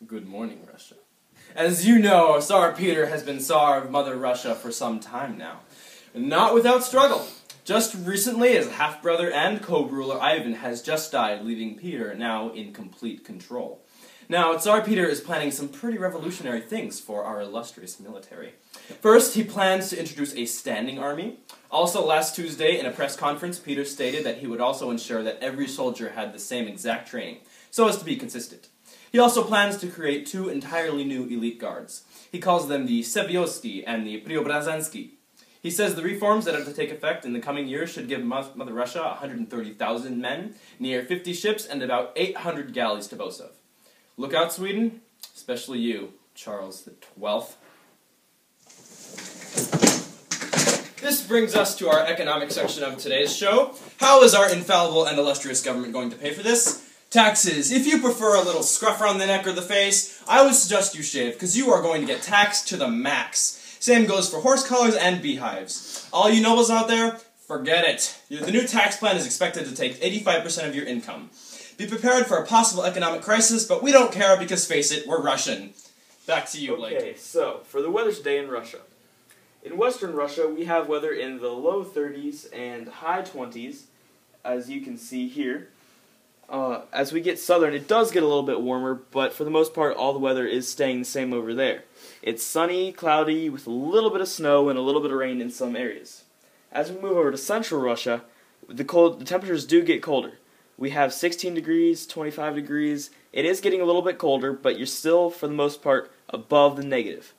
Good morning, Russia. As you know, Tsar Peter has been Tsar of Mother Russia for some time now. Not without struggle. Just recently, his half-brother and co-ruler Ivan has just died, leaving Peter now in complete control. Now, Tsar Peter is planning some pretty revolutionary things for our illustrious military. First, he plans to introduce a standing army. Also, last Tuesday, in a press conference, Peter stated that he would also ensure that every soldier had the same exact training, so as to be consistent. He also plans to create 2 entirely new elite guards. He calls them the Seviosti and the Preobrazhensky. He says the reforms that are to take effect in the coming years should give Mother Russia 130,000 men, near 50 ships, and about 800 galleys to boast of. Look out, Sweden, especially you, Charles the 12th. This brings us to our economic section of today's show. How is our infallible and illustrious government going to pay for this? Taxes. If you prefer a little scruff around the neck or the face, I would suggest you shave, because you are going to get taxed to the max. Same goes for horse collars and beehives. All you nobles out there, forget it. The new tax plan is expected to take 85% of your income. Be prepared for a possible economic crisis, but we don't care because, face it, we're Russian. Back to you, Blake. Okay, so, for the weather today in Russia. In western Russia, we have weather in the low 30s and high 20s, as you can see here. As we get southern, it does get a little bit warmer, but for the most part, all the weather is staying the same over there. It's sunny, cloudy, with a little bit of snow and a little bit of rain in some areas. As we move over to central Russia, the temperatures do get colder. We have 16 degrees, 25 degrees. It is getting a little bit colder, but you're still, for the most part, above the negative.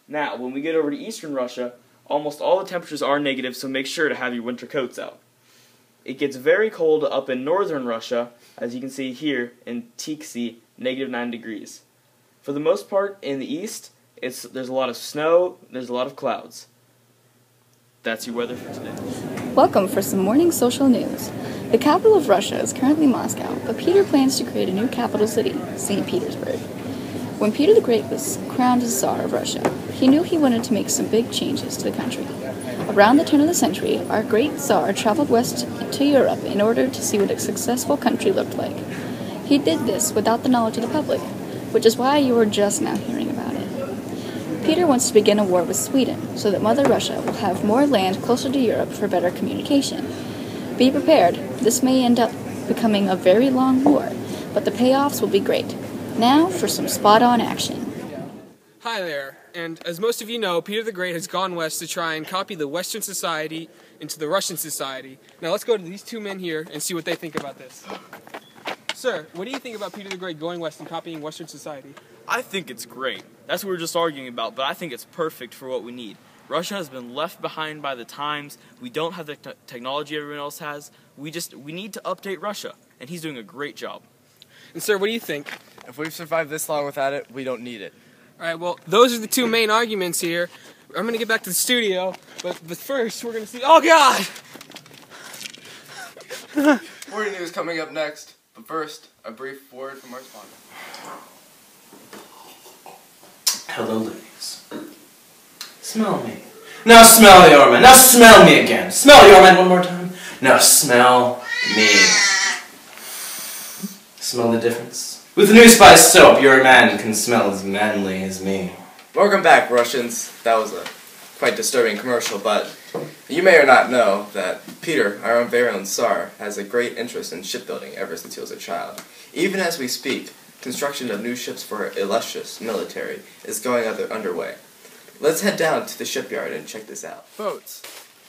Now, when we get over to eastern Russia, almost all the temperatures are negative, so make sure to have your winter coats out. It gets very cold up in northern Russia, as you can see here in Tiksi, -9 degrees. For the most part, in the east, there's a lot of snow, there's a lot of clouds. That's your weather for today. Welcome for some morning social news. The capital of Russia is currently Moscow, but Peter plans to create a new capital city, St. Petersburg. When Peter the Great was crowned as Tsar of Russia, he knew he wanted to make some big changes to the country. Around the turn of the century, our great Tsar traveled west to Europe in order to see what a successful country looked like. He did this without the knowledge of the public, which is why you are just now hearing about it. Peter wants to begin a war with Sweden, so that Mother Russia will have more land closer to Europe for better communication. Be prepared, this may end up becoming a very long war, but the payoffs will be great. Now for some spot-on action. Hi there, and as most of you know, Peter the Great has gone west to try and copy the Western society into the Russian society. Now let's go to these 2 men here and see what they think about this. Sir, what do you think about Peter the Great going west and copying Western society? I think it's great. That's what we were just arguing about, but I think it's perfect for what we need. Russia has been left behind by the times. We don't have the technology everyone else has. We need to update Russia, and he's doing a great job. And sir, what do you think? If we've survived this long without it, we don't need it. Alright, well, those are the 2 main arguments here. I'm going to get back to the studio, but first we're going to see... Oh, God! Morning news coming up next, but first, a brief word from our sponsor. Hello, ladies. Smell me. Now smell your man. Now smell me again. Smell your man one more time. Now smell me. Smell the difference? With new Spice soap, your man can smell as manly as me. Welcome back, Russians. That was a quite disturbing commercial, but you may or not know that Peter, our own very own Tsar, has a great interest in shipbuilding ever since he was a child. Even as we speak, construction of new ships for our illustrious military is going underway. Let's head down to the shipyard and check this out. Boats.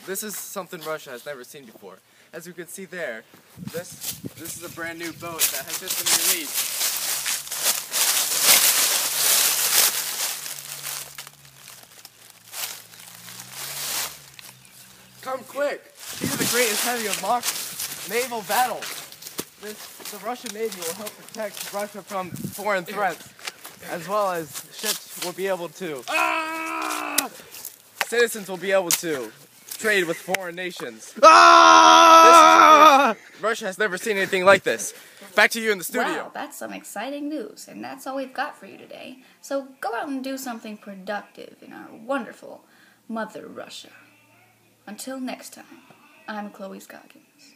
This is something Russia has never seen before. As you can see there, this is a brand new boat that has just been released. Come quick! Peter the Great is having a mock naval battle. The Russian Navy will help protect Russia from foreign threats, as well as ships will be able to... Citizens will be able to trade with foreign nations. Russia has never seen anything like this. Back to you in the studio. Wow, that's some exciting news, and that's all we've got for you today. So go out and do something productive in our wonderful Mother Russia. Until next time, I'm Chloe Scoggins.